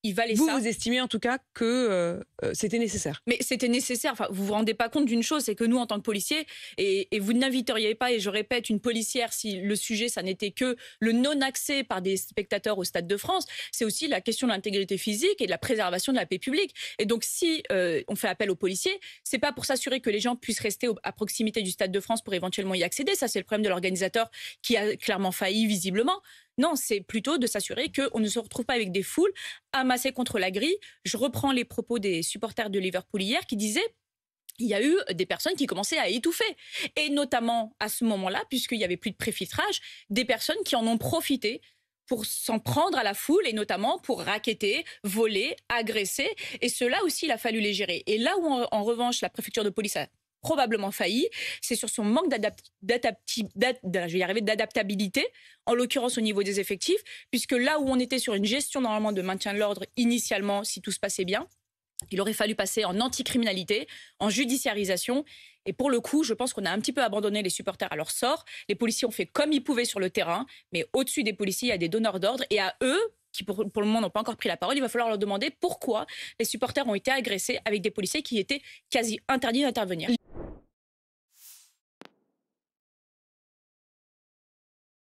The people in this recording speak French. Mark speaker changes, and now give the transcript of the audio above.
Speaker 1: il valait
Speaker 2: Vous,
Speaker 1: ça.
Speaker 2: vous estimez en tout cas que c'était nécessaire.
Speaker 1: Mais c'était nécessaire. Enfin, vous vous rendez pas compte d'une chose, c'est que nous, en tant que policiers, et vous n'inviteriez pas, et je répète, une policière si le sujet, ça n'était que le non-accès par des spectateurs au Stade de France. C'est aussi la question de l'intégrité physique et de la préservation de la paix publique. Et donc, si on fait appel aux policiers, c'est pas pour s'assurer que les gens puissent rester à proximité du Stade de France pour éventuellement y accéder. Ça, c'est le problème de l'organisateur qui a clairement failli visiblement. Non, c'est plutôt de s'assurer qu'on ne se retrouve pas avec des foules amassées contre la grille. Je reprends les propos des supporters de Liverpool hier qui disaient il y a eu des personnes qui commençaient à étouffer. Et notamment à ce moment-là, puisqu'il n'y avait plus de préfiltrage, des personnes qui en ont profité pour s'en prendre à la foule et notamment pour racketter, voler, agresser. Et cela aussi, il a fallu les gérer. Et là où, en revanche, la préfecture de police a probablement failli, c'est sur son manque d'adaptabilité, en l'occurrence au niveau des effectifs, puisque là où on était sur une gestion normalement de maintien de l'ordre initialement, si tout se passait bien, il aurait fallu passer en anticriminalité, en judiciarisation. Et pour le coup, je pense qu'on a un petit peu abandonné les supporters à leur sort. Les policiers ont fait comme ils pouvaient sur le terrain, mais au-dessus des policiers, il y a des donneurs d'ordre. Et à eux, qui pour le moment n'ont pas encore pris la parole, il va falloir leur demander pourquoi les supporters ont été agressés avec des policiers qui étaient quasi interdits d'intervenir.